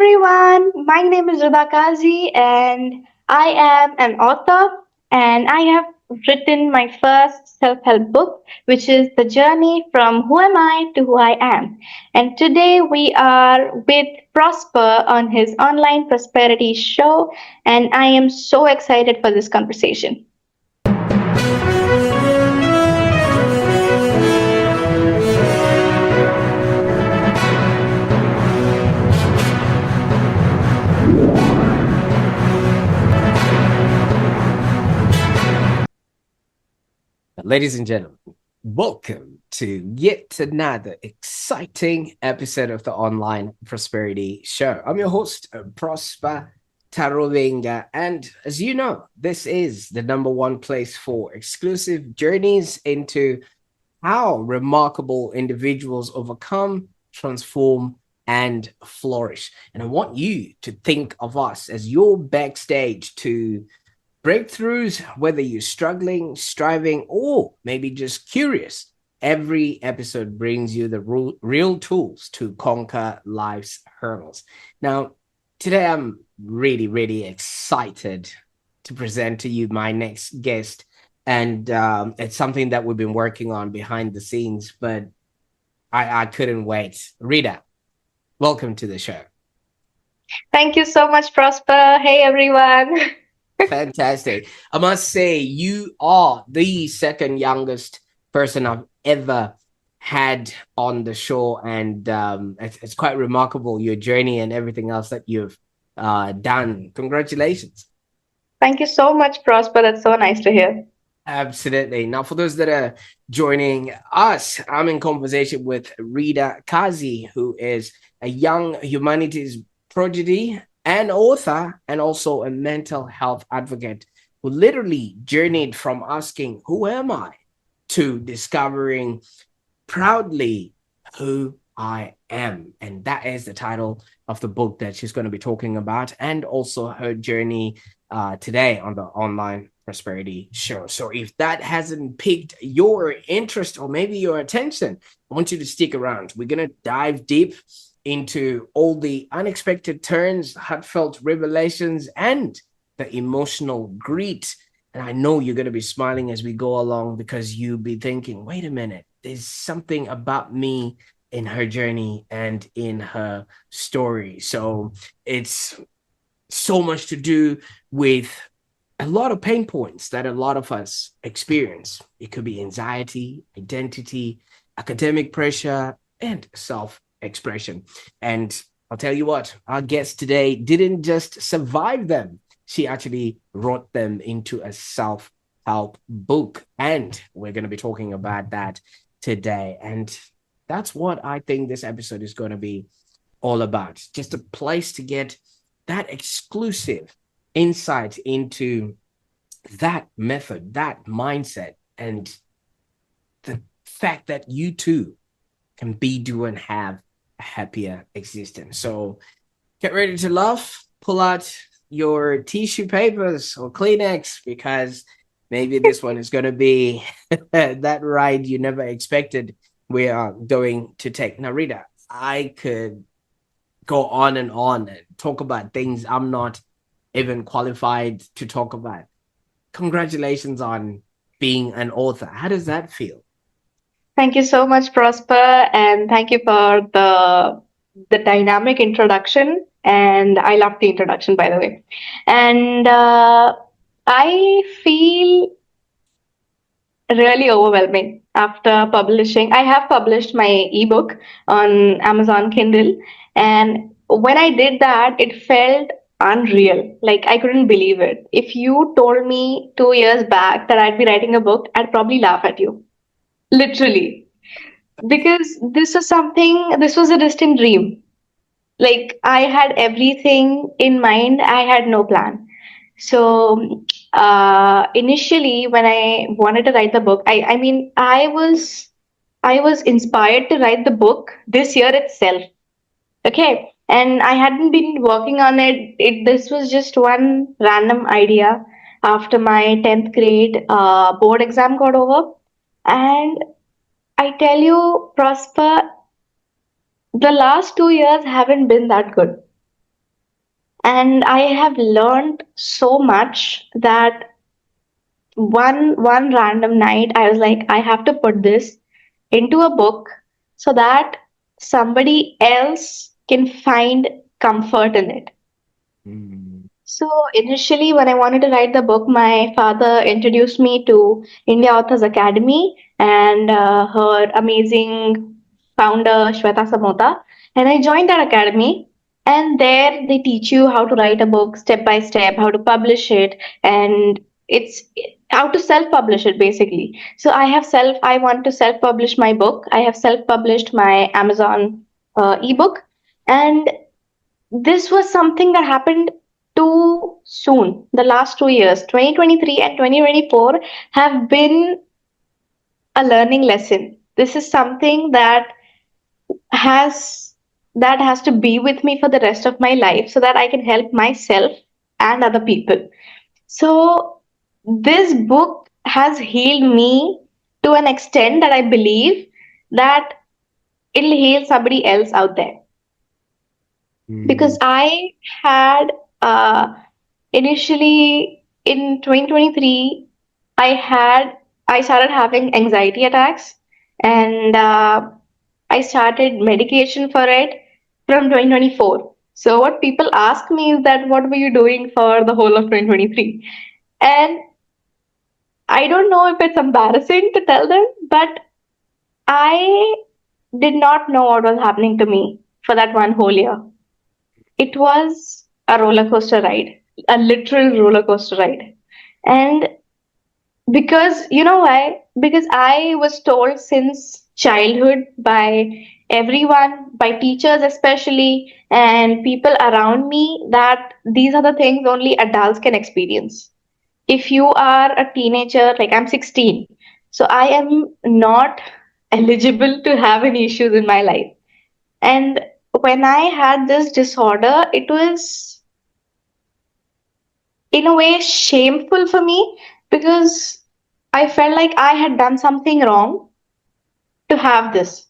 everyone, my name is Rida Kazi and I am an author and I have written my first self-help book which is The Journey from Who Am I to Who I Am. And today we are with Prosper on his online prosperity show and I am so excited for this conversation. Ladies and gentlemen, welcome to yet another exciting episode of the Online Prosperity Show. I'm your host, Prosper Taruvinga, and as you know, this is the number one place for exclusive journeys into how remarkable individuals overcome, transform, and flourish. And I want you to think of us as your backstage to breakthroughs, whether you're struggling, striving, or maybe just curious. Every episode brings you the real tools to conquer life's hurdles. Now, today I'm really excited to present to you my next guest. And it's something that we've been working on behind the scenes, but I couldn't wait. Rida, welcome to the show. Thank you so much, Prosper. Hey everyone. Fantastic. I must say, you are the second youngest person I've ever had on the show. And it's quite remarkable, your journey and everything else that you've done. Congratulations. Thank you so much, Prosper. That's so nice to hear. Absolutely. Now, for those that are joining us, I'm in conversation with Rida Kazi, who is a young humanities prodigy and author, and also a mental health advocate who literally journeyed from asking, "Who am I?" to discovering proudly who I am. And that is the title of the book that she's going to be talking about, and also her journey today on the Online Prosperity Show. So if that hasn't piqued your interest or maybe your attention, I want you to stick around. We're going to dive deep into all the unexpected turns, heartfelt revelations, and the emotional grit. And I know you're going to be smiling as we go along, because you'll be thinking, wait a minute, there's something about me in her journey and in her story. So it's so much to do with a lot of pain points that a lot of us experience. It could be anxiety, identity, academic pressure, and self-expression. And I'll tell you what, our guest today didn't just survive them. She actually wrote them into a self-help book. And we're going to be talking about that today. And that's what I think this episode is going to be all about. Just a place to get that exclusive insight into that method, that mindset, and the fact that you too can be, do, and have a happier existence. So get ready to laugh, pull out your tissue papers or Kleenex, because maybe this one is going to be that ride you never expected we are going to take. Now, Rida, I could go on and talk about things I'm not even qualified to talk about. Congratulations on being an author. How does that feel? Thank you so much, Prosper, and thank you for the dynamic introduction. And I love the introduction, by the way. And I feel really overwhelming after publishing. I have published my ebook on Amazon Kindle, and when I did that, it felt unreal. Like I couldn't believe it. If you told me 2 years back that I'd be writing a book, I'd probably laugh at you. Literally. Because this was a distant dream. Like I had everything in mind, I had no plan. So initially, when I wanted to write the book, I mean, I was inspired to write the book this year itself. Okay, and I hadn't been working on it. This was just one random idea after my 10th grade board exam got over, and I tell you, Prosper, the last 2 years haven't been that good. And I have learned so much that one random night I was like, I have to put this into a book so that somebody else can find comfort in it. Mm. So initially, when I wanted to write the book, my father introduced me to India Authors Academy and her amazing founder Shweta Samota, and I joined that academy. And there they teach you how to write a book step by step, how to publish it, and it's how to self-publish it basically. So I want to self-publish my book. I have self-published my Amazon ebook, and this was something that happened too soon. The last 2 years, 2023 and 2024, have been a learning lesson. This is something has that has to be with me for the rest of my life so that I can help myself and other people. So this book has healed me to an extent that I believe that it'll heal somebody else out there. Because Mm. I had initially in 2023, I started having anxiety attacks, and I started medication for it from 2024. So what people ask me is that what were you doing for the whole of 2023? And I don't know if it's embarrassing to tell them, but I did not know what was happening to me for that one whole year. It was a roller coaster ride, a literal roller coaster ride. And because you know why? Because I was told since childhood by everyone, by teachers especially, and people around me that these are the things only adults can experience. If you are a teenager, like I'm 16, so I am not eligible to have any issues in my life. And when I had this disorder, it was in a way shameful for me because I felt like I had done something wrong to have this.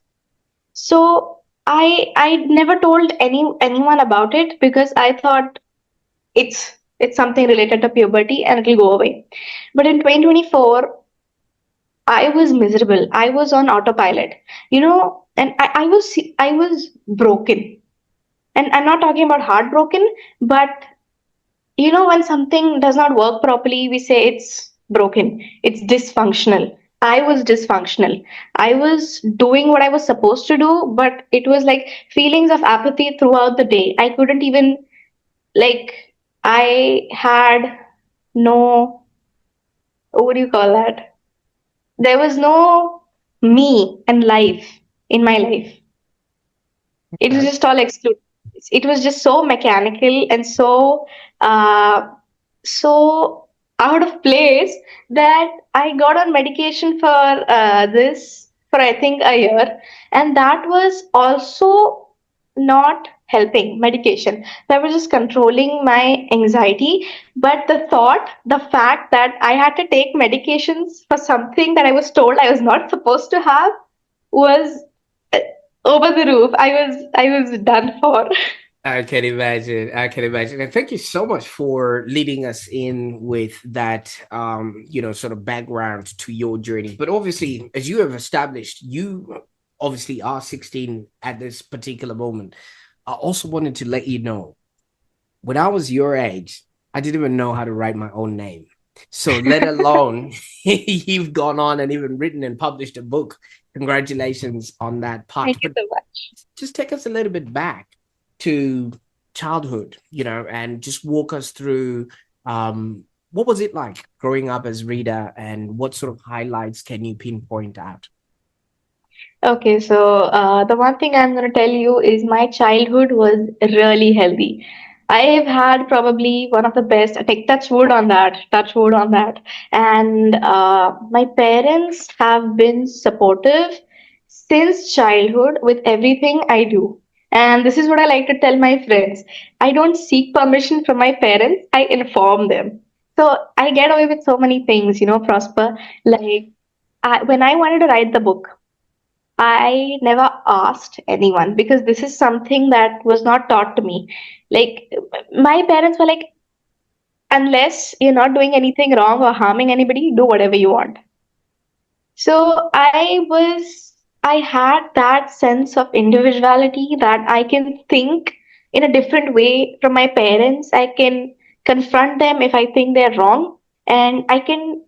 So I never told anyone about it because I thought it's something related to puberty and it'll go away. But in 2024, I was miserable. I was on autopilot, and I was broken. And I'm not talking about heartbroken, but when something does not work properly, we say it's broken, it's dysfunctional. I was dysfunctional. I was doing what I was supposed to do, but it was like feelings of apathy throughout the day. I couldn't even, like, I had no, what do you call that? There was no me and life in my life. It was Okay. just all excluded. It was just so mechanical and uh, so out of place that I got on medication for this for I think a year, and that was also not helping medication. That was just controlling my anxiety. But the fact that I had to take medications for something that I was told I was not supposed to have was uh, over the roof. I was done for. I can imagine. I can imagine. And thank you so much for leading us in with that, sort of background to your journey. But obviously, as you have established, you obviously are 16 at this particular moment. I also wanted to let you know when I was your age, I didn't even know how to write my own name. So let alone you've gone on and even written and published a book. Congratulations on that part. Thank you But so much. just take us a little bit back to childhood, and just walk us through what was it like growing up as Rida, and what sort of highlights can you pinpoint out? Okay, so the one thing I'm going to tell you is my childhood was really healthy. I've had probably one of the best, I take touch wood on that. And my parents have been supportive since childhood with everything I do. And this is what I like to tell my friends. I don't seek permission from my parents, I inform them. So I get away with so many things, Prosper. Like when I wanted to write the book, I never asked anyone because this is something that was not taught to me. Like, my parents were like, unless you're not doing anything wrong or harming anybody, do whatever you want. So I had that sense of individuality that I can think in a different way from my parents. I can confront them if I think they're wrong, and I can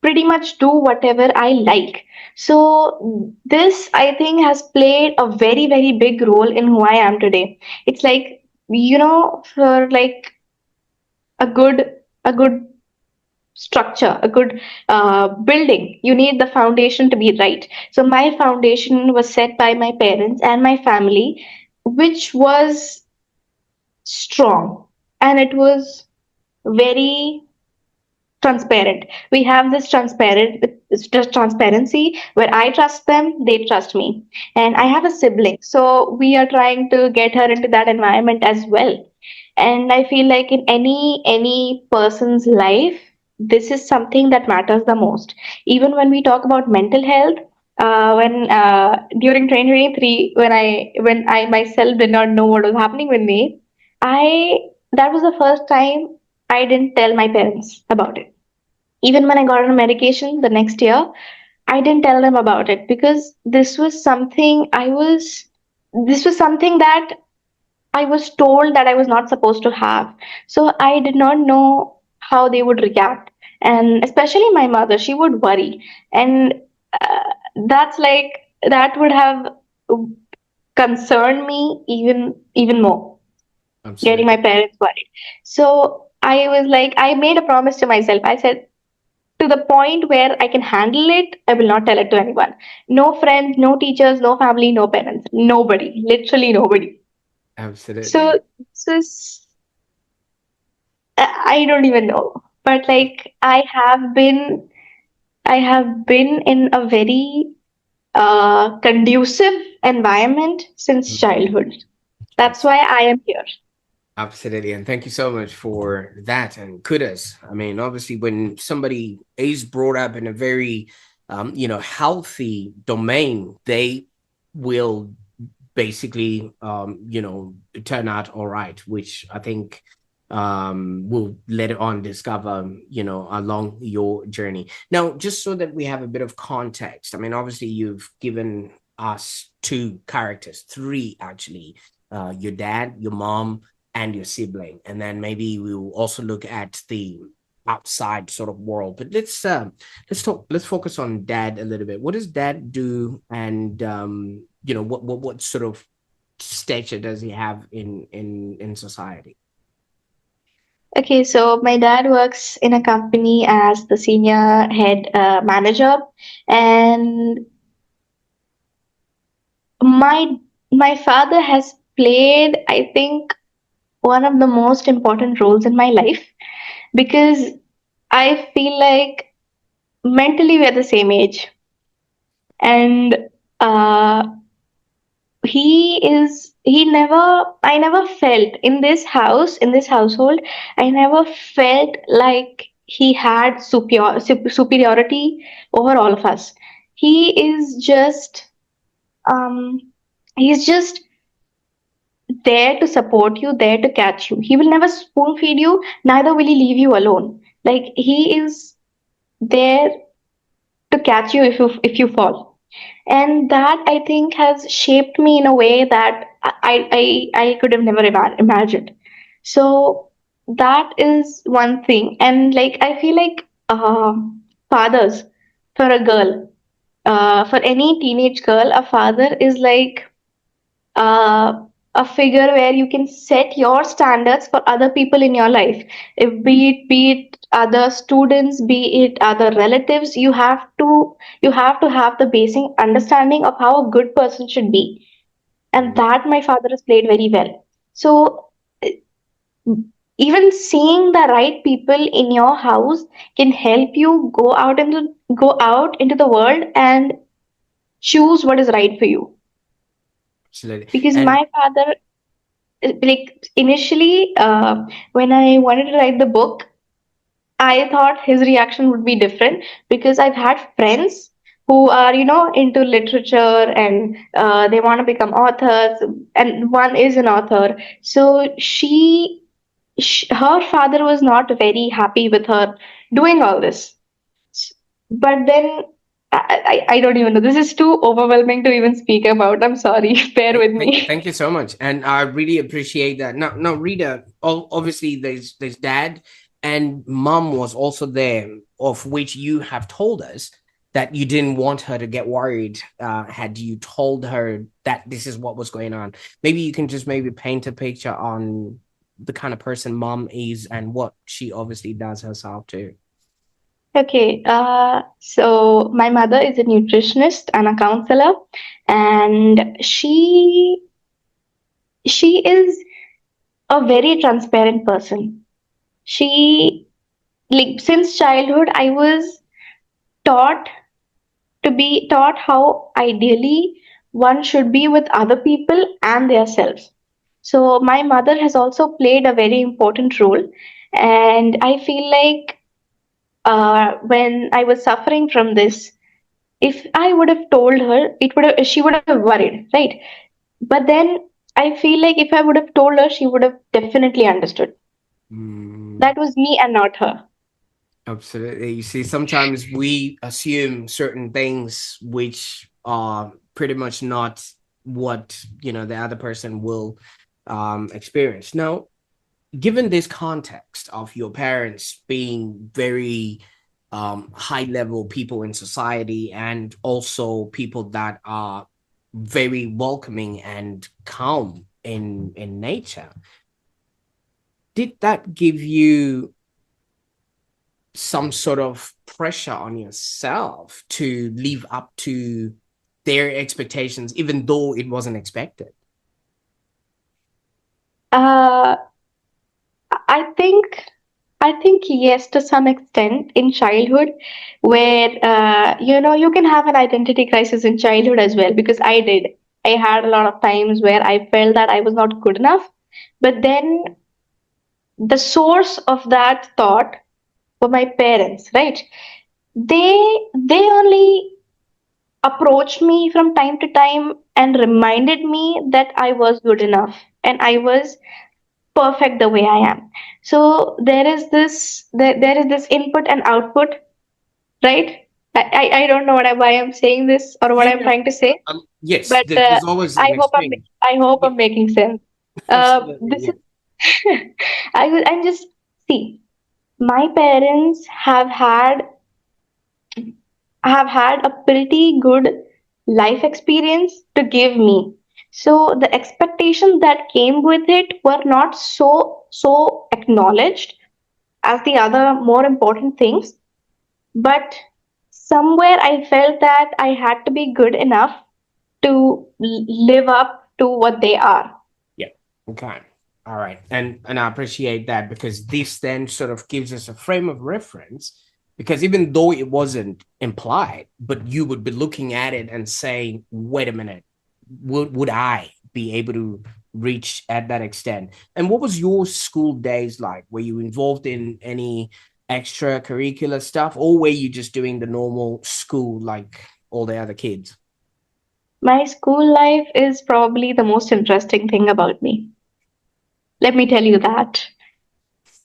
pretty much do whatever I like. So this, I think, has played a very, very big role in who I am today. It's like, for like a good structure, a good building, you need the foundation to be right. So my foundation was set by my parents and my family, which was strong, and it was very transparent. We have this transparency where I trust them, they trust me. And I have a sibling, so we are trying to get her into that environment as well. And I feel like in any person's life, this is something that matters the most. Even when we talk about mental health, when during 2023, when I myself did not know what was happening with me, I that was the first time I didn't tell my parents about it. Even when I got on medication the next year, I didn't tell them about it because this was something that I was told that I was not supposed to have. So I did not know how they would react. And especially my mother, she would worry. And uh, that would have concerned me even more, getting my Absolutely. parents worried. So I was like, I made a promise to myself. I said, to the point where I can handle it, I will not tell it to anyone. No friends, no teachers, no family, no parents. Nobody. Literally nobody. So Absolutely. this is I don't even know. But like I have been in a very conducive environment since Mhm. childhood. That's Abs- why I am here. Absolutely. And thank you so much for that. And kudos. I mean, obviously, when somebody is brought up in a very, healthy domain, they will basically, turn out all right, which I think will later on discover, along your journey. Now, just so that we have a bit of context, I mean, obviously, you've given us two characters, three actually, your dad, your mom, and your sibling, and then maybe we'll also look at the outside sort of world. But let's focus on dad a little bit. What does dad do, and what sort of stature does he have in society? Okay, so my dad works in a company as the senior head manager, and my my father has played, I think, one of the most important roles in my life because I feel like mentally we're the same age, and uh, he never I never felt in this house, in this household, I never felt like he had superiority over all of us. He is just um he's just there to support you, there to catch you. He will never spoon feed you, neither will he leave you alone. Like, he is there to catch you if you fall. And that, I think, has shaped me in a way that I could have never imagined. So that is one thing. And like, I feel like fathers, for a girl, for any teenage girl, a father is like uh, a figure where you can set your standards for other people in your life. If be it other students, be it other relatives, you have to have the basic understanding of how a good person should be, and Mhm. that my father has played very well. So even seeing the right people in your house can help you go out into the world and choose what is right for you. Absolutely. Because And my father, like, initially, when I wanted to write the book, I thought his reaction would be different because I've had friends who are, into literature, and they want to become authors, and one is an author. So her father was not very happy with her doing all this. But then I don't even know. This is too overwhelming to even speak about. I'm sorry. Bear with me. Thank you so much, and I really appreciate that. Now, Rita, obviously, there's dad and mom was also there, of which you have told us that you didn't want her to get worried. Had you told her that this is what was going on, maybe you can just maybe paint a picture on the kind of person mom is and what she obviously does herself too. Okay, so my mother is a nutritionist and a counselor, and she is a very transparent person. She, like, since childhood, I was taught taught how ideally one should be with other people and their selves. So my mother has also played a very important role, and I feel like when I was suffering from this, if I would have told her, she would have worried, right? But then I feel like if I would have told her, she would have definitely understood. Mm. That was me and not her. Absolutely. You see, sometimes we assume certain things which are pretty much not what the other person will experience. Now, given this context of your parents being very high level people in society and also people that are very welcoming and calm in nature, did that give you some sort of pressure on yourself to live up to their expectations, even though it wasn't expected? Uh, I think I think yes, to some extent in childhood, where you can have an identity crisis in childhood as well, because I did. I had a lot of times where I felt that I was not good enough, but then the source of that thought were my parents, right? They only approached me from time to time and reminded me that I was good enough and I was perfect the way I am. So there is this input and output, right? I don't know why I'm saying this or what Yeah, I'm yeah. trying to say, Yes, but there's always I an hope extreme. I hope Yeah, I'm making sense. absolutely. This Yeah. is I'm just, see, my parents have had a pretty good life experience to give me. So the expectations that came with it were not so acknowledged as the other more important things, but somewhere I felt that I had to be good enough to live up to what they are. Yeah. Okay. All right. And I appreciate that because this then sort of gives us a frame of reference. Because even though it wasn't implied, but you would be looking at it and saying, wait a minute, would I be able to reach at that extent? And what was your school days like? Were you involved in any extracurricular stuff, or were you just doing the normal school like all the other kids? My school life is probably the most interesting thing about me. Let me tell you that.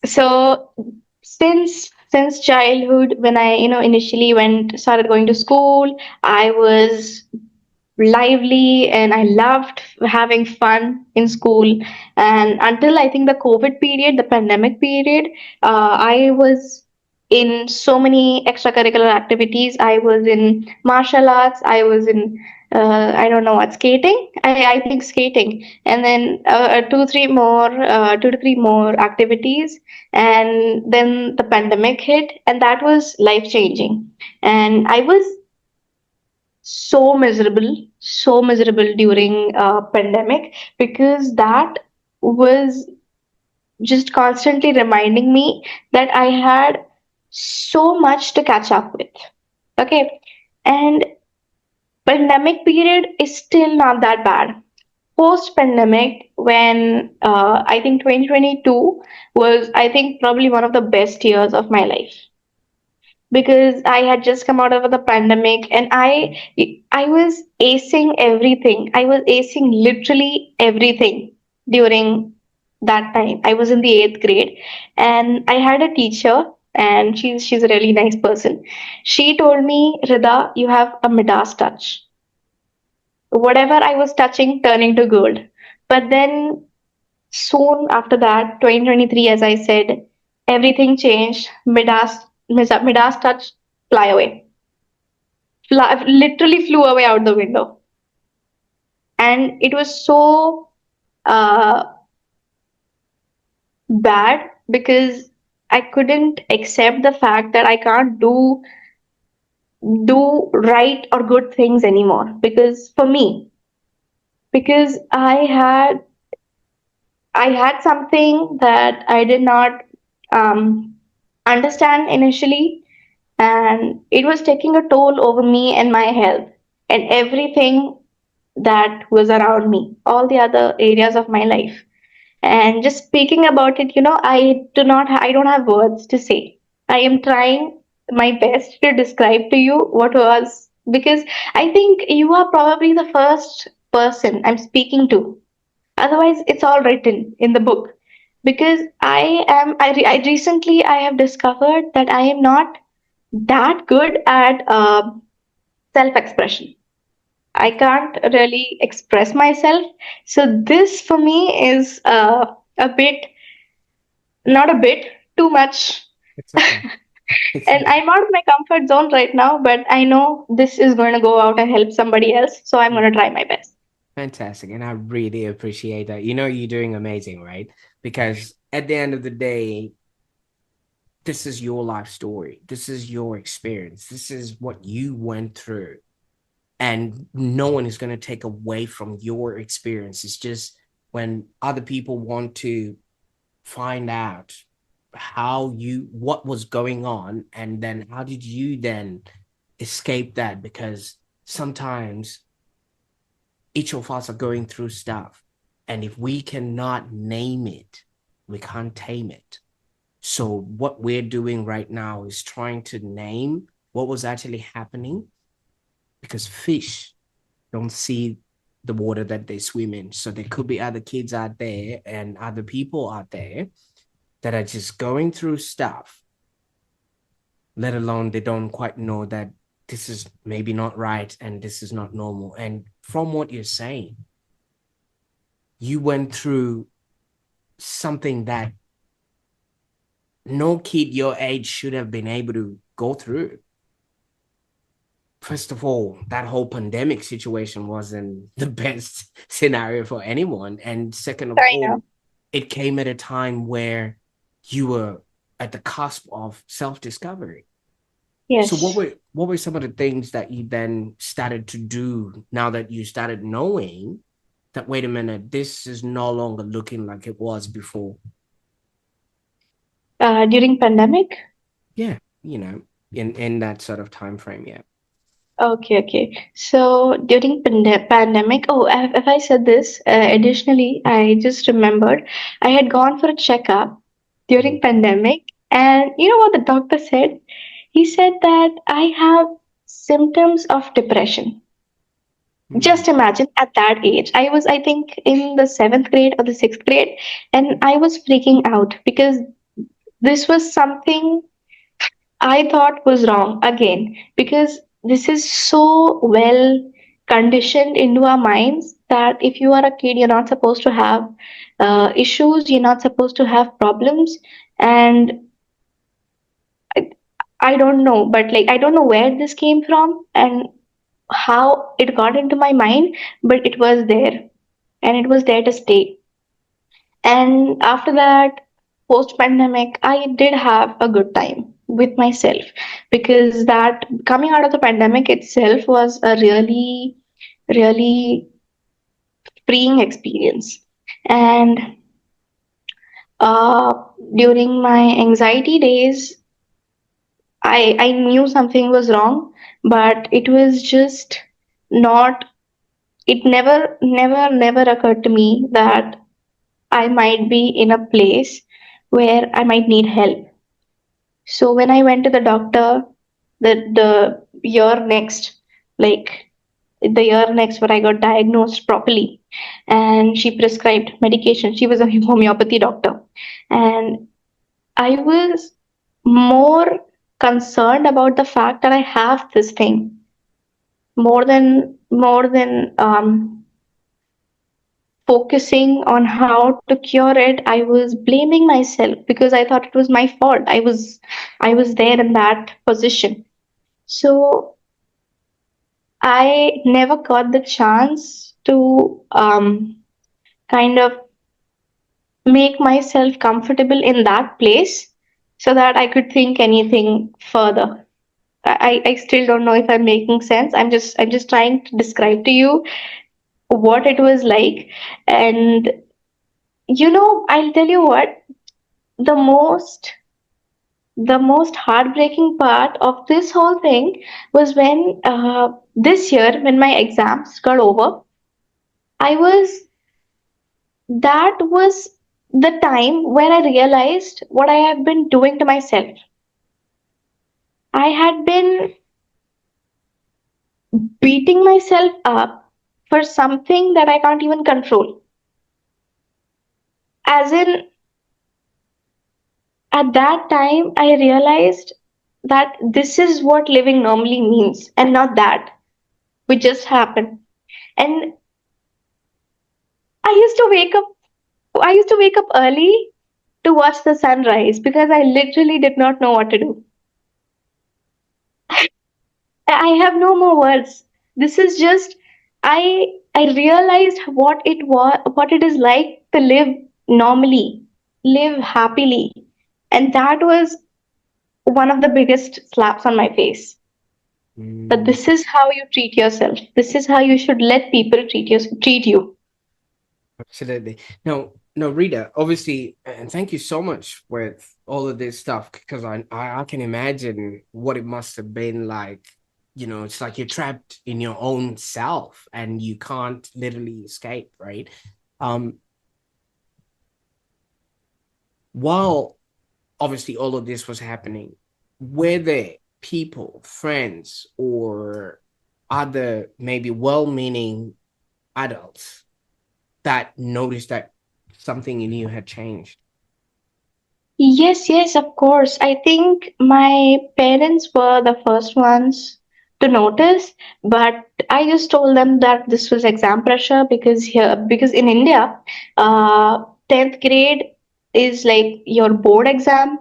So since childhood, when I initially went started going to school, I was lively and I loved having fun in school. And until I think the COVID period, the pandemic period, I was in so many extracurricular activities. I was in martial arts. I was in I don't know what, skating. I think skating, and then two to three more activities. And then the pandemic hit, and that was life changing. And I was so miserable during pandemic, because that was just constantly reminding me that I had so much to catch up with. Okay, and pandemic period is still not that bad. Post pandemic, when I think 2022 was, I think, probably one of the best years of my life. because I had just come out of the pandemic, and I was acing everything. I was acing literally everything during that time. I was in the eighth grade, and I had a teacher, and she's a really nice person. She told me, Rida, you have a Midas touch. Whatever I was touching turning to gold. But then soon after that, 2023, as I said, everything changed. Midas touch, fly away. Literally flew away out the window. And it was so uh, bad because I couldn't accept the fact that I can't do right or good things anymore. Because for me, because I had something that I did not um, understand initially, and it was taking a toll over me and my health and everything that was around me, all the other areas of my life. And just speaking about it, I don't have words to say. I am trying my best to describe to you what was, because I think you are probably the first person I'm speaking to. Otherwise, it's all written in the book. Because I recently I have discovered that I am not that good at self-expression. I can't really express myself. So this for me is a bit, not a bit, too much. It's okay. It's And okay. I'm out of my comfort zone right now, but I know this is going to go out and help somebody else. So I'm going to try my best. Fantastic. And I really appreciate that. You know, you're doing amazing, right? Because at the end of the day, this is your life story. This is your experience. This is what you went through. And no one is going to take away from your experience. It's just when other people want to find out what was going on, and then how did you then escape that? Because sometimes each of us are going through stuff, and if we cannot name it, we can't tame it. So what we're doing right now is trying to name what was actually happening, because fish don't see the water that they swim in. So there could be other kids out there and other people out there that are just going through stuff, let alone they don't quite know that this is maybe not right and this is not normal. And from what you're saying, you went through something that no kid your age should have been able to go through. First of all, that whole pandemic situation wasn't the best scenario for anyone. And second of I all, know. it came at a time where you were at the cusp of self-discovery. So Yes. what were some of the things that you then started to do now that you started knowing that, wait a minute, this is no longer looking like it was before? During pandemic. Yeah, in that sort of time frame, yeah. Okay, okay. So during pandemic, oh, if I said this, additionally, I just remembered I had gone for a checkup during pandemic, and you know what the doctor said? He said that I have symptoms of depression. Mm-hmm. Just imagine at that age, I think, in the seventh grade or the sixth grade, and I was freaking out because this was something I thought was wrong again, because this is so well conditioned into our minds that if you are a kid, you're not supposed to have issues, you're not supposed to have problems. And I, I don't know, but like, I don't know where this came from and how it got into my mind, but it was there, and it was there to stay. And after that, post pandemic, I did have a good time with myself, because that coming out of the pandemic itself was a really, really freeing experience. And uh, during my anxiety days, I knew something was wrong, but it was just not, it never occurred to me that I might be in a place where I might need help. So when I went to the doctor, the year next, like the year next where I got diagnosed properly, and she prescribed medication. She was a homeopathy doctor, and I was more concerned about the fact that I have this thing more than focusing on how to cure it. I was blaming myself because I thought it was my fault. I was there in that position. So I never got the chance to kind of make myself comfortable in that place so that I could think anything further. I still don't know if I'm making sense. I'm just trying to describe to you what it was like. And I'll tell you what, the most heartbreaking part of this whole thing was when this year when my exams got over. I was That was the time where I realized what I have been doing to myself. I had been beating myself up for something that I can't even control. As in, at that time, I realized that this is what living normally means and not that, which just happened. And I used to wake up, I used to wake up early to watch the sunrise because I literally did not know what to do. I have no more words. This is just I realized what it is like to live normally, live happily. And that was one of the biggest slaps on my face. That Mm. this is how you treat yourself. This is how you should let people treat you. Absolutely. No, Rita, obviously, and thank you so much with all of this stuff because I can imagine what it must have been like. It's like you're trapped in your own self and you can't literally escape, right? Um, while obviously all of this was happening, were there people, friends, or other maybe well-meaning adults that noticed that something in you had changed? Yes, yes, of course. I think my parents were the first ones to notice, but I just told them that this was exam pressure because in India, 10th grade is like your board exam,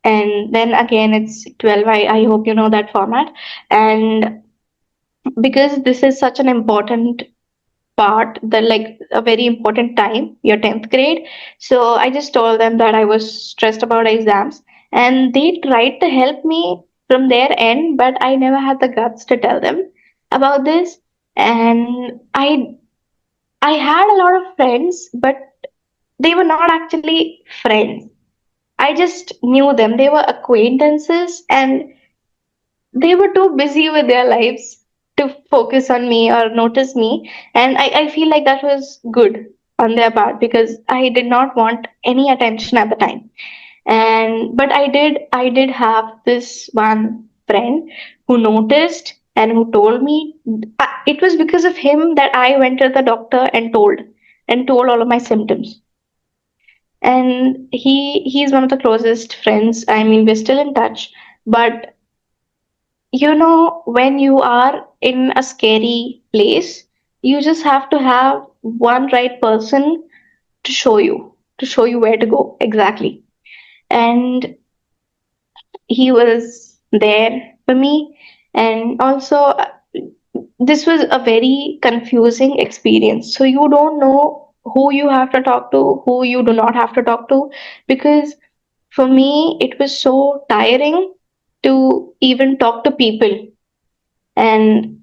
and then again it's 12. I hope you know that format. And because this is such an important part, the like a very important time, your 10th grade. So I just told them that I was stressed about exams, and they tried to help me from their end, but I never had the guts to tell them about this. And I had a lot of friends, but they were not actually friends. I just knew them. They were acquaintances, and they were too busy with their lives to focus on me or notice me. And I feel like that was good on their part because I did not want any attention at the time. And but I did have this one friend who noticed and who told me. It was because of him that I went to the doctor and told all of my symptoms. And he's one of the closest friends. I mean, we're still in touch, but when you are in a scary place, you just have to have one right person to show you where to go exactly. And he was there for me. And also, this was a very confusing experience. So you don't know who you have to talk to, who you do not have to talk to, because for me, it was so tiring to even talk to people. And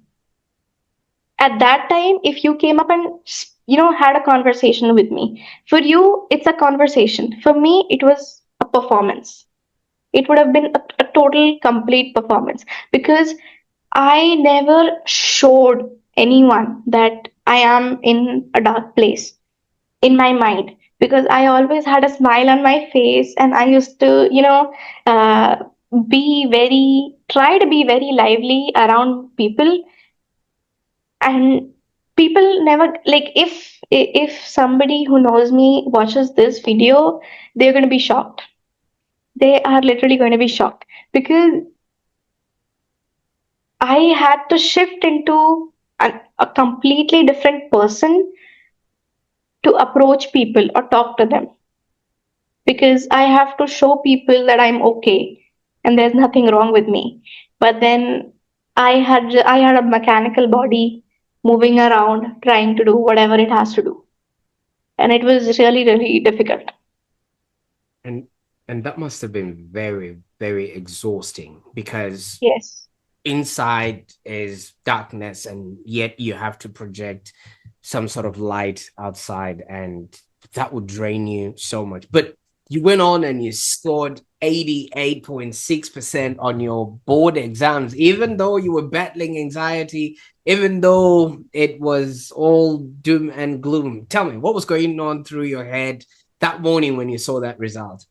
at that time, if you came up and had a conversation with me, for you it's a conversation, for me it was a performance. It would have been a total complete performance because I never showed anyone that I am in a dark place in my mind, because I always had a smile on my face, and I used to try to be very lively around people, and people never, like, if somebody who knows me watches this video, they're going to be shocked. They are literally going to be shocked because I had to shift into a completely different person to approach people or talk to them, because I have to show people that I'm okay and there's nothing wrong with me. But then I had a mechanical body moving around trying to do whatever it has to do, and it was really really difficult. And that must have been very, very exhausting because Yes. inside is darkness and yet you have to project some sort of light outside, and that would drain you so much. But you went on and you scored 88.6% on your board exams, even though you were battling anxiety, even though it was all doom and gloom. Tell me, what was going on through your head that morning when you saw that result?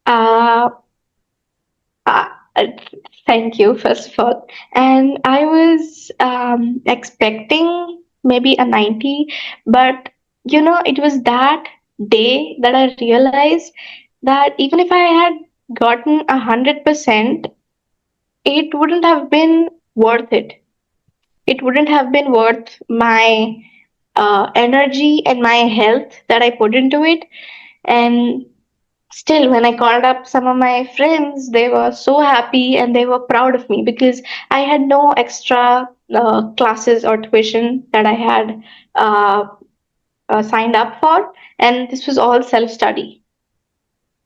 Uh, uh, uh, Thank you, first of all. And I was expecting maybe a 90, but it was that day that I realized that even if I had gotten 100%, it wouldn't have been worth it. It wouldn't have been worth my energy and my health that I put into it. And still, when I called up some of my friends, they were so happy and they were proud of me because I had no extra classes or tuition that I had uh, signed up for, and this was all self study,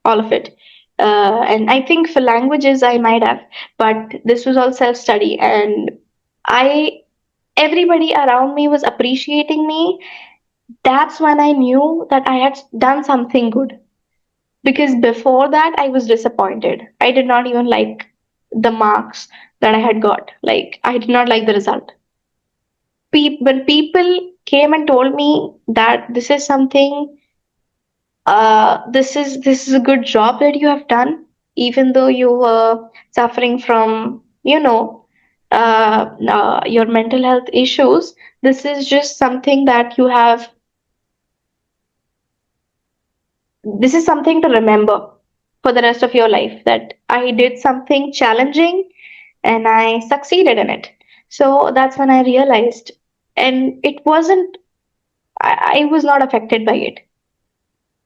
all of it. And I think for languages I might have, but this was all self study, and I everybody around me was appreciating me. That's when I knew that I had done something good, because before that I was disappointed. I did not even like the marks that I had got. Like, I did not like the result. When people came and told me that this is something, this is a good job that you have done, even though you were suffering from your mental health issues. This is just something that you have. This is something to remember for the rest of your life, that I did something challenging and I succeeded in it. So that's when I realized, and it wasn't, I was not affected by it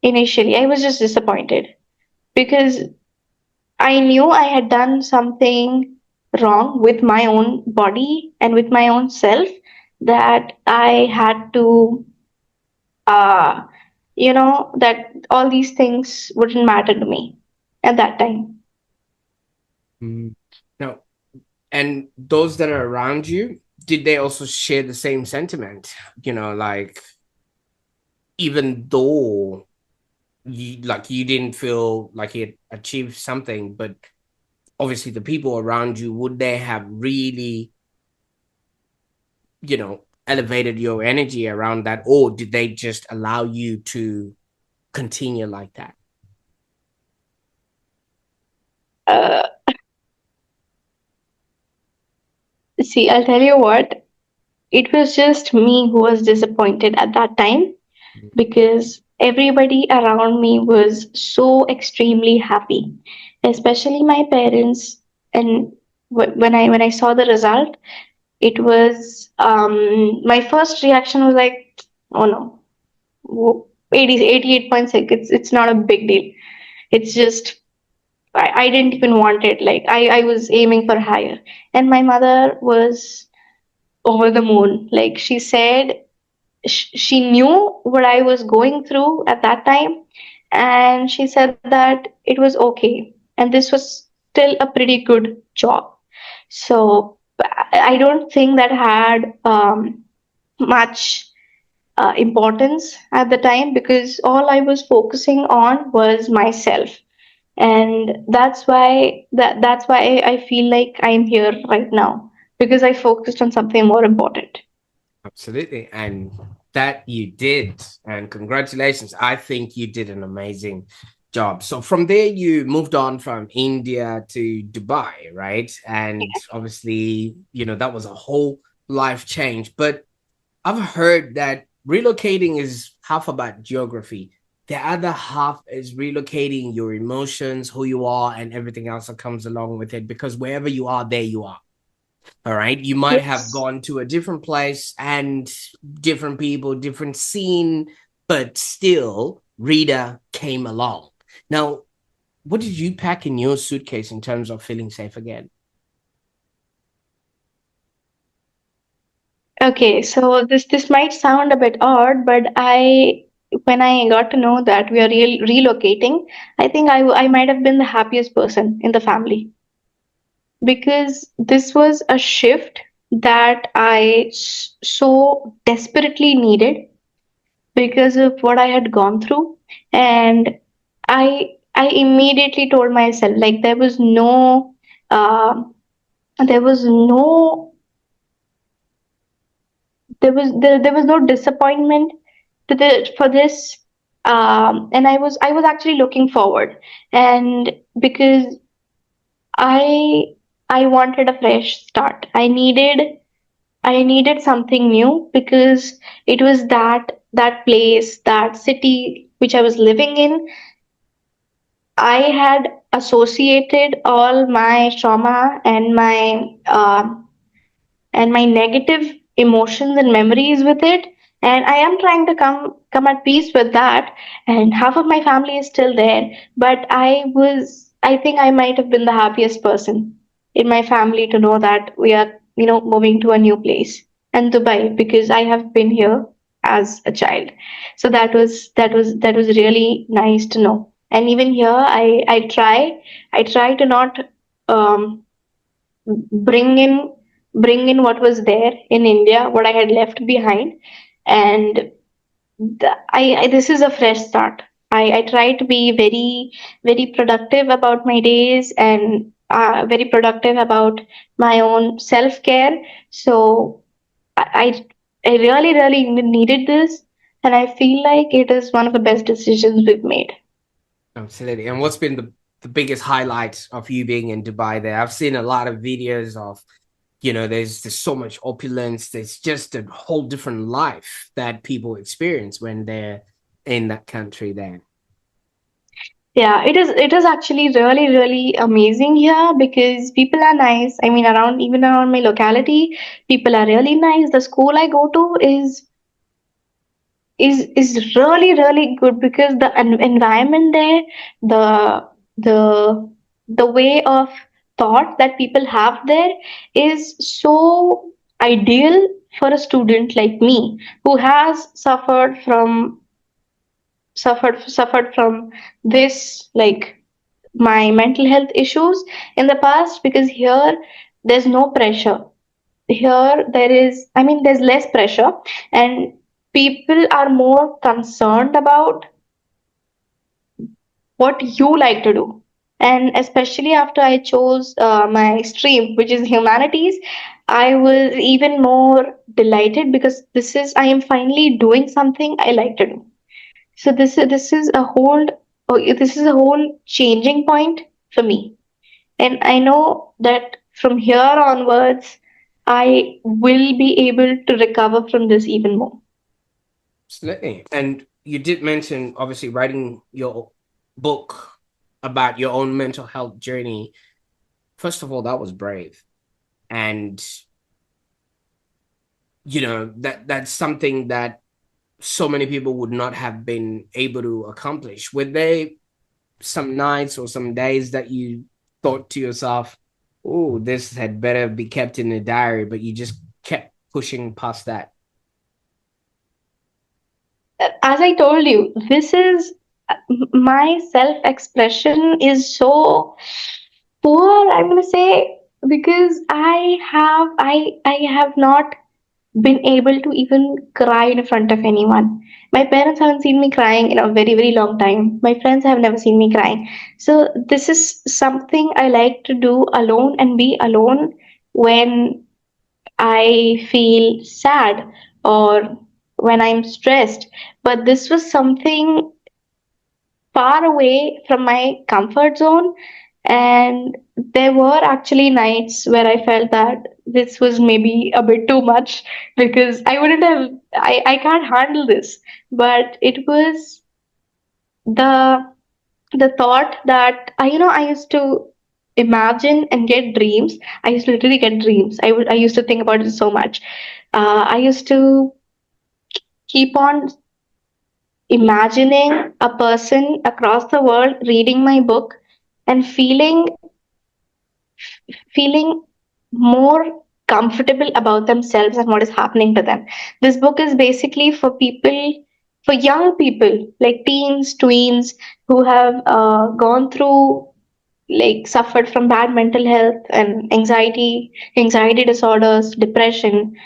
initially. I was just disappointed because I knew I had done something wrong with my own body and with my own self, that I had to, uh, that all these things wouldn't matter to me at that time. Mm. Now, and those that are around you, did they also share the same sentiment? Like, even though you didn't feel like you had achieved something, but obviously the people around you, would they have really, elevated your energy around that, or did they just allow you to continue like that? Uh, See, I'll tell you what, it was just me who was disappointed at that time, because everybody around me was so extremely happy, especially my parents. And when I saw the result, it was, my first reaction was like, oh no, 88.6. It's not a big deal. It's just, I didn't even want it. Like, I was aiming for higher. And my mother was over the moon. Like, she said, she knew what I was going through at that time, and she said that it was okay, and this was still a pretty good job. So I don't think that had much importance at the time, because all I was focusing on was myself, and that's why I feel like I'm here right now, because I focused on something more important. Absolutely. And that you did. And congratulations. I think you did an amazing job. So from there, you moved on from India to Dubai, right? And obviously, that was a whole life change. But I've heard that relocating is half about geography. The other half is relocating your emotions, who you are, and everything else that comes along with it. Because wherever you are, there you are. All right. You might have Yes. gone to a different place and different people, different scene, but still, Rita came along. Now, what did you pack in your suitcase in terms of feeling safe again? Okay, so this might sound a bit odd, but I when I got to know that we are relocating, I think I might have been the happiest person in the family because this was a shift that so desperately needed because of what I had gone through, and I immediately told myself like uh, there was no there was no disappointment to the for this, and I was actually looking forward, and because I I wanted a fresh start. I needed something new because it was that place, that city which I was living in. I had associated all my trauma and my negative emotions and memories with it, and I am trying to come at peace with that, and half of my family is still there, but I think I might have been the happiest person in my family to know that we are moving to a new place, and Dubai, because I have been here as a child. So that was really nice to know. And even here I try to not um bring in bring in what was there in India, what I had left behind, and this is a fresh start. I try to be very productive about my days and very productive about my own self care. So I really needed this, and I feel like it is one of the best decisions we've made. Absolutely. And what's been the biggest highlight of you being in Dubai there? I've seen a lot of videos of, there's so much opulence. There's just a whole different life that people experience when they're in that country there. Yeah, it is actually really amazing here because people are nice. I mean, even around my locality, people are really nice. The school I go to is really good because the environment there, the the the way of thought that people have there is so ideal for a student like me who has suffered from this, like my mental health issues in the past, because here there's no pressure. Here there's less pressure, and people are more concerned about what you like to do. And especially after I chose my stream, which is humanities, I was even more delighted because I am finally doing something I like to do. So this is a whole changing point for me. And I know that from here onwards, I will be able to recover from this even more. Absolutely. And you did mention obviously writing your book about your own mental health journey. First of all, that was brave. And that's something that so many people would not have been able to accomplish. Were there some nights or some days that you thought to yourself, oh, this had better be kept in a diary, but you just kept pushing past that? As I told you, this is my self expression is so poor, I'm going to say, because I have not been able to even cry in front of anyone. My parents haven't seen me crying in a very long time. My friends have never seen me crying. So this is something I like to do alone and be alone when I feel sad or when I'm stressed. But this was something far away from my comfort zone. And there were actually nights where I felt that this was maybe a bit too much, because I wouldn't have, I can't handle this. But it was the the thought that I used to imagine and get dreams. I used to literally get dreams. I used to think about it so much. I used to keep on imagining a person across the world reading my book and feeling more comfortable about themselves and what is happening to them. This book is basically for people, for young people like teens, tweens, who have gone through, like, suffered from bad mental health and anxiety disorders, depression,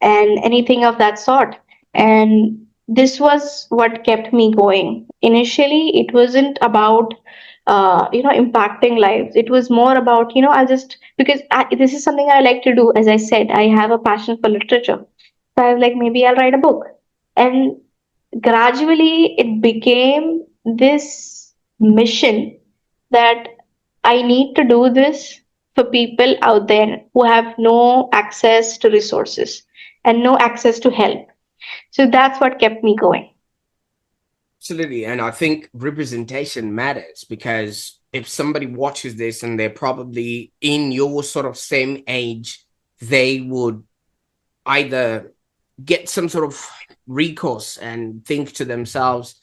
and anything of that sort. And this was what kept me going. Initially, it wasn't about impacting lives. It was more about, I'll just, because this is something I like to do. As I said, I have a passion for literature, so I was like, maybe I'll write a book. And gradually it became this mission that I need to do this for people out there who have no access to resources and no access to help. So that's what kept me going. Absolutely. And I think representation matters, because if somebody watches this and they're probably in your sort of same age, they would either get some sort of recourse and think to themselves,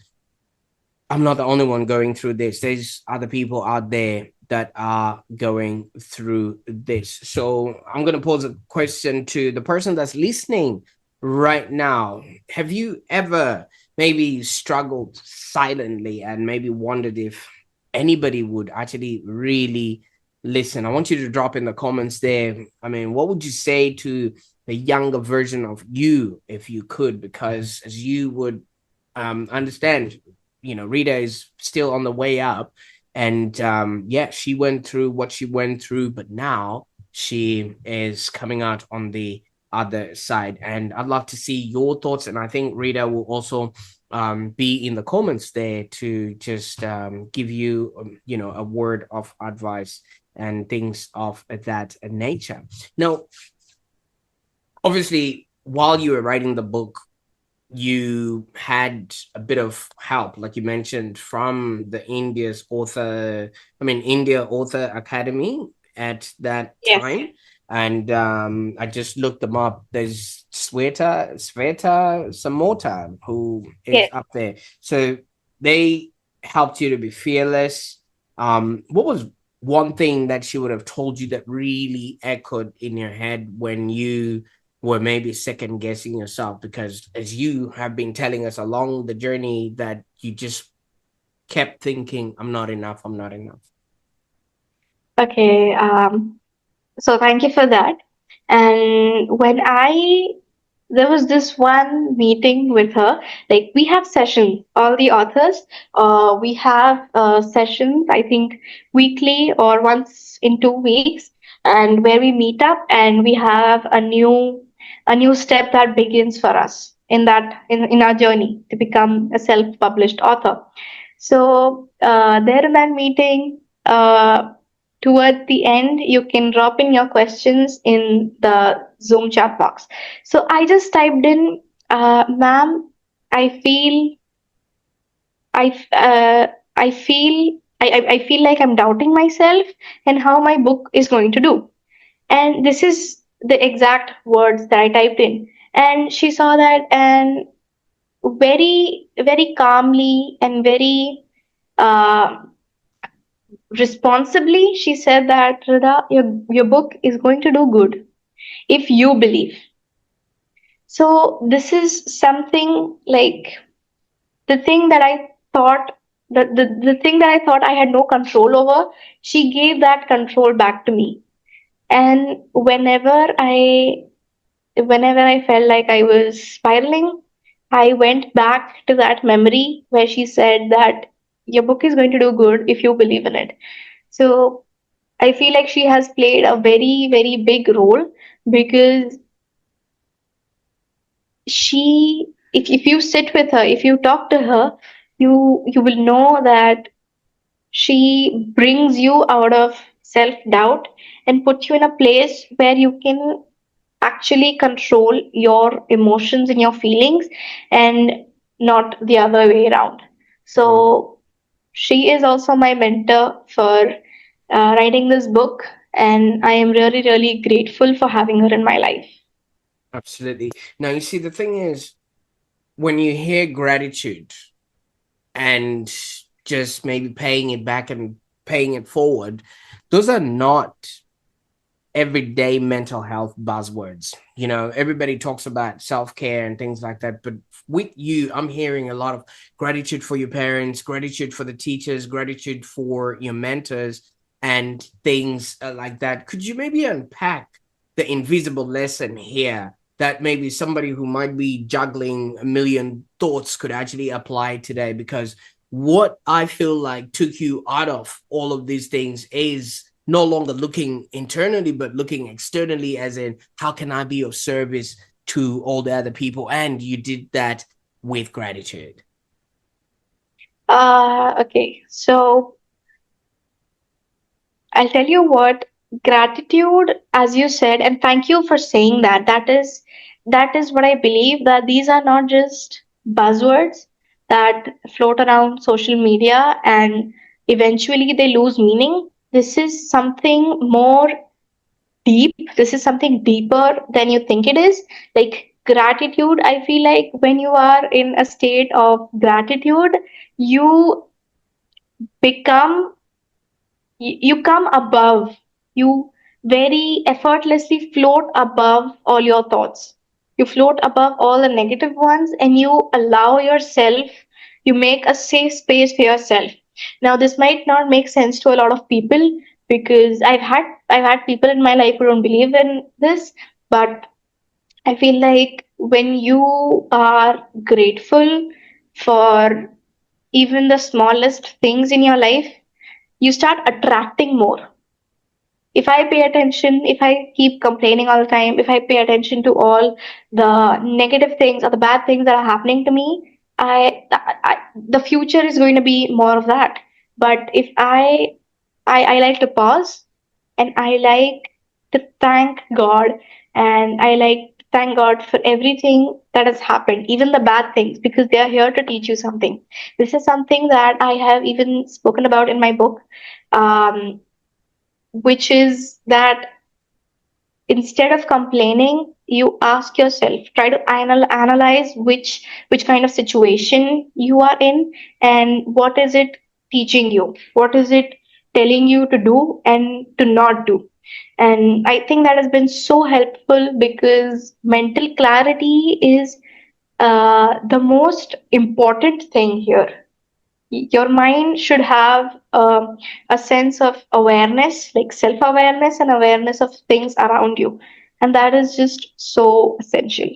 I'm not the only one going through this. There's other people out there that are going through this. So I'm going to pose a question to the person that's listening right now. Have you ever maybe struggled silently and maybe wondered if anybody would actually really listen? I want you to drop in the comments there. I mean, what would you say to the younger version of you if you could? Because as you would understand, Rita is still on the way up, and yeah, she went through what she went through, but now she is coming out on the other side. And I'd love to see your thoughts, and I think Rita will also be in the comments there to just give you a word of advice and things of that nature. Now, obviously, while you were writing the book, you had a bit of help, like you mentioned, from the India Author Academy at that Yes, time. And I just looked them up. There's Sveta Samota, who is yes. up there. So they helped you to be fearless. What was one thing that she would have told you that really echoed in your head when you were maybe second guessing yourself? Because as you have been telling us along the journey, that you just kept thinking, I'm not enough, I'm not enough. Okay. So thank you for that. And there was this one meeting with her. Like, we have sessions, all the authors. We have sessions, I think, weekly or once in 2 weeks, and where we meet up and we have a new step that begins for us in our journey to become a self-published author. So there in that meeting, toward the end, you can drop in your questions in the Zoom chat box. So I just typed in, "Ma'am, I feel, I feel, I feel like I'm doubting myself and how my book is going to do." And this is the exact words that I typed in. And she saw that, and very, very calmly and very uh, responsibly, she said that, "Rida, your book is going to do good if you believe." So this is something like the thing that I thought the thing that I thought I had no control over, she gave that control back to me. And whenever I felt like I was spiraling, I went back to that memory where she said that your book is going to do good if you believe in it. So I feel like she has played a very, very big role, because if you sit with her, if you talk to her, You will know that she brings you out of self doubt and puts you in a place where you can actually control your emotions and your feelings, and not the other way around. Mm, So she is also my mentor for writing this book, and I am really, really grateful for having her in my life. absolutely. Now, you see, the thing is, when you hear gratitude and just maybe paying it back and paying it forward, those are not everyday mental health buzzwords. You know, everybody talks about self-care and things like that, but with you, I'm hearing a lot of gratitude for your parents, gratitude for the teachers, gratitude for your mentors, and things like that. Could you maybe unpack the invisible lesson here that maybe somebody who might be juggling a million thoughts could actually apply today? Because what I feel like took you out of all of these things is no longer looking internally, but looking externally, as in, how can I be of service to all the other people? And you did that with gratitude. Okay, so I'll tell you what, gratitude, as you said, and thank you for saying that. That is what I believe, that these are not just buzzwords that float around social media and eventually they lose meaning. This is something more deep. This is something deeper than you think it is. Like gratitude, I feel like when you are in a state of gratitude, you become you come above, you very effortlessly float above all your thoughts, you float above all the negative ones, and you allow yourself, you make a safe space for yourself. Now this might not make sense to a lot of people, because I've had people in my life who don't believe in this, but I feel like when you are grateful for even the smallest things in your life, you start attracting more. If I pay attention, if I keep complaining all the time, if I pay attention to all the negative things or the bad things that are happening to me, the future is going to be more of that. But if I like to pause, and I like to thank God, and I like to thank God for everything that has happened, even the bad things, because they are here to teach you something. This is something that I have even spoken about in my book. Which is that instead of complaining, you ask yourself, try to analyze which kind of situation you are in, and what is it teaching you, what is it telling you to do and to not do. And I think that has been so helpful, because mental clarity is the most important thing here. Your mind should have a sense of awareness, like self awareness and awareness of things around you. And that is just so essential.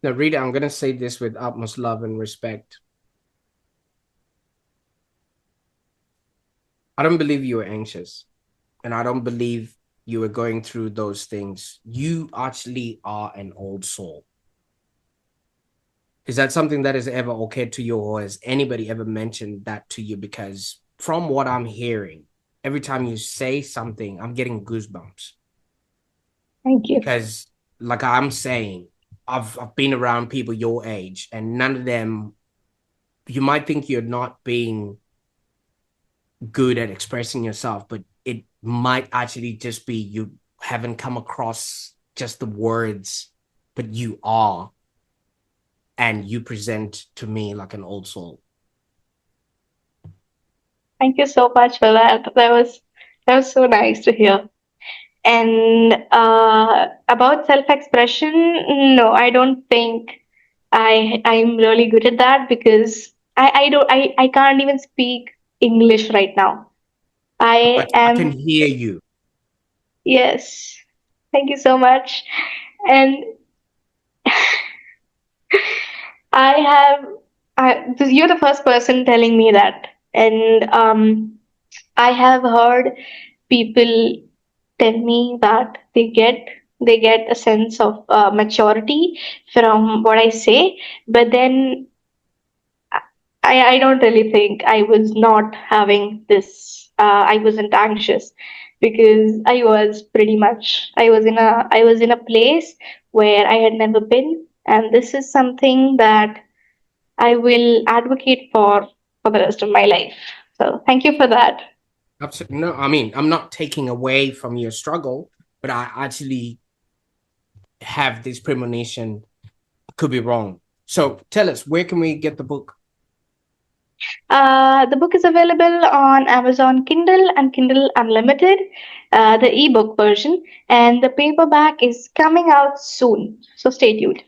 Now, Rita, I'm going to say this with utmost love and respect. I don't believe you were anxious, and I don't believe you were going through those things. You actually are an old soul. Is that something that has ever occurred to you, or has anybody ever mentioned that to you? Because from what I'm hearing, every time you say something, I'm getting goosebumps. Thank you. Because, like I'm saying, I've been around people your age, and none of them. You might think you're not being good at expressing yourself, but it might actually just be you haven't come across just the words, but you are, and you present to me like an old soul. Thank you so much for that. That was so nice to hear. And about self expression, no, I don't think I'm really good at that, because I can't even speak English right now. I But I can am, hear you. yes. Thank you so much. And I have, you're the first person telling me that. And I have heard people tell me that they get They get a sense of maturity from what I say. But then I don't really think I was not having this. I wasn't anxious because I was pretty much. I was in a place where I had never been, and this is something that I will advocate for the rest of my life. So thank you for that. Absolutely. No, I mean, I'm not taking away from your struggle, but I actually have this premonition. Could be wrong. So tell us, where can we get the book? The book is available on Amazon Kindle and Kindle Unlimited, the ebook version, and the paperback is coming out soon. So stay tuned.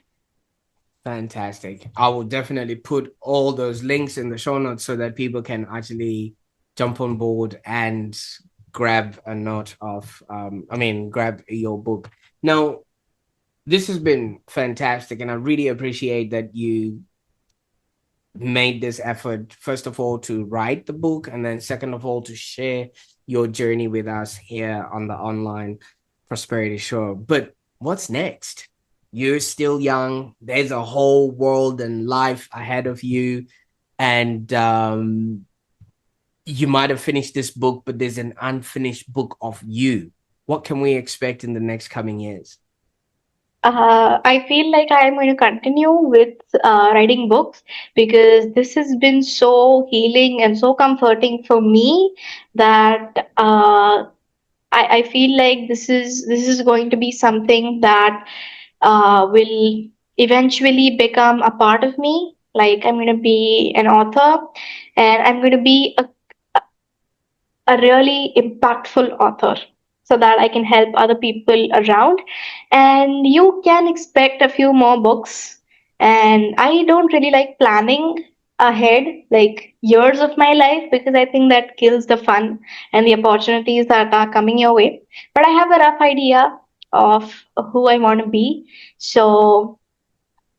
Fantastic. I will definitely put all those links in the show notes so that people can actually jump on board and grab a note of, grab your book. Now, this has been fantastic, and I really appreciate that you made this effort, first of all, to write the book, and then second of all, to share your journey with us here on the Online Prosperity Show. But what's next? You're still young. There's a whole world and life ahead of you. And you might have finished this book, but there's an unfinished book of you. What can we expect in the next coming years? I feel like I am going to continue with writing books because this has been so healing and so comforting for me that I feel like this is going to be something that will eventually become a part of me. Like I'm going to be an author, and I'm going to be a really impactful author so that I can help other people around. And you can expect a few more books. And I don't really like planning ahead, like years of my life, because I think that kills the fun and the opportunities that are coming your way. But I have a rough idea of who I want to be. So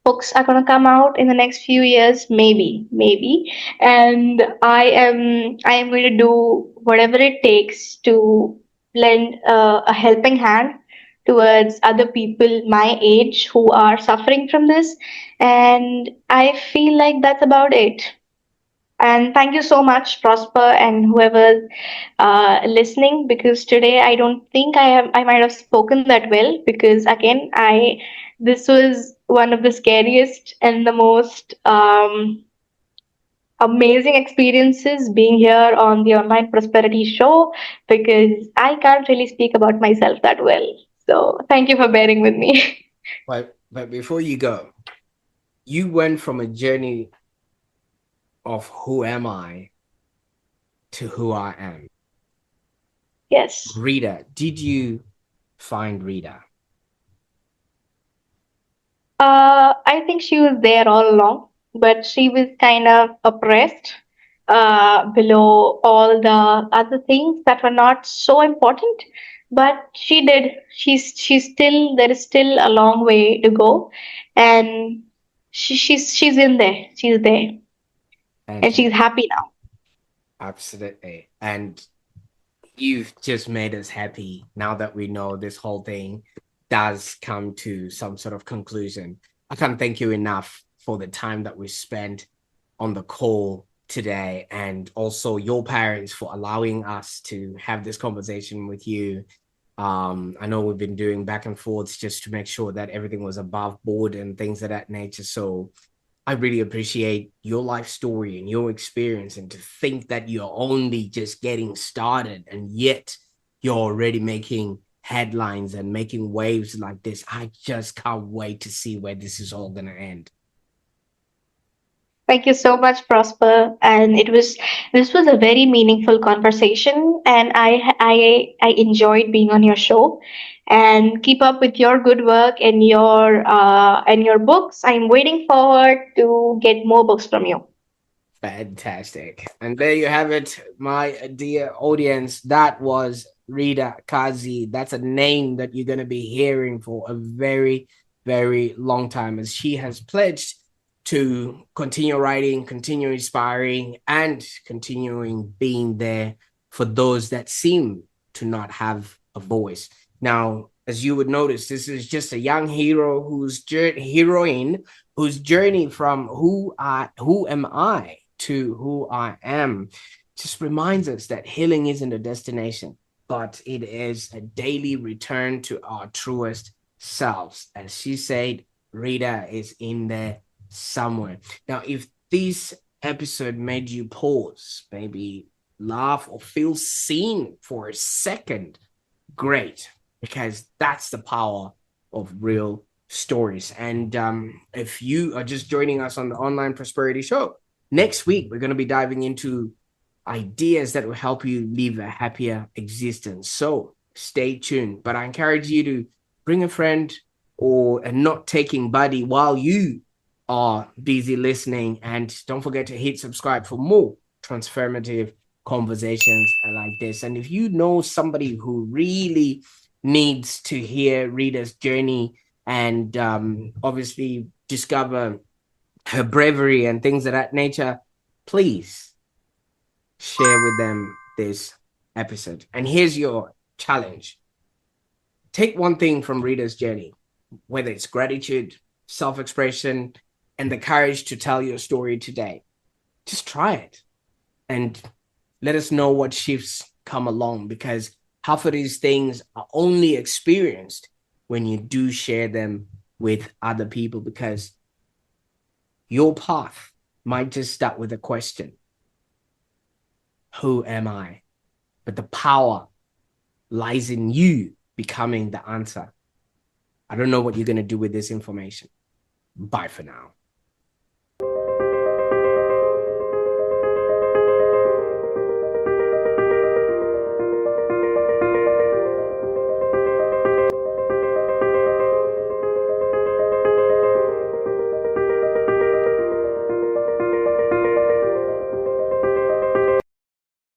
books are going to come out in the next few years, maybe, and I am going to do whatever it takes to lend a helping hand towards other people my age who are suffering from this, and I feel like that's about it. And thank you so much, Prosper, and whoever listening, because today I don't think I might have spoken that well because again I this was one of the scariest and the most amazing experiences being here on the Online Prosperity Show because I can't really speak about myself that well. So thank you for bearing with me. But before you go, you went from a journey of who am I to who I am. Yes. Rita, did you find Rita? I think she was there all along, but she was kind of oppressed below all the other things that were not so important. But she did. She's still there is still a long way to go, and she's in there. She's there, and she's Fantastic. happy now. Absolutely. And you've just made us happy now that we know this whole thing does come to some sort of conclusion. I can't thank you enough for the time that we spent on the call today, and also your parents for allowing us to have this conversation with you. I know we've been doing back and forths just to make sure that everything was above board and things of that nature. So I really appreciate your life story and your experience, and to think that you're only just getting started and yet you're already making headlines and making waves like this. I just can't wait to see where this is all going to end. Thank you so much, Prosper. And this was a very meaningful conversation, and I enjoyed being on your show. And keep up with your good work and your books. I'm waiting forward to get more books from you. Fantastic. And there you have it, my dear audience. That was Rida Kazi. That's a name that you're going to be hearing for a very, very long time, as she has pledged to continue writing, continue inspiring, and continuing being there for those that seem to not have a voice. Now, as you would notice, this is just a young hero heroine whose journey from who am I to who I am just reminds us that healing isn't a destination, but it is a daily return to our truest selves. As she said, Rita is in there somewhere. Now, if this episode made you pause, maybe laugh or feel seen for a second, great, because that's the power of real stories. And if you are just joining us on the Online Prosperity Show, next week we're going to be diving into ideas that will help you live a happier existence. So stay tuned. But I encourage you to bring a friend or a not taking buddy while you are busy listening. And don't forget to hit subscribe for more transformative conversations like this. And if you know somebody who really needs to hear Rita's journey and obviously discover her bravery and things of that nature, please share with them this episode. And here's your challenge. Take one thing from Rita's journey, whether it's gratitude, self-expression, and the courage to tell your story today. Just try it and let us know what shifts come along, because half of these things are only experienced when you do share them with other people, because your path might just start with a question: who am I? But the power lies in you becoming the answer. I don't know what you're going to do with this information. Bye for now.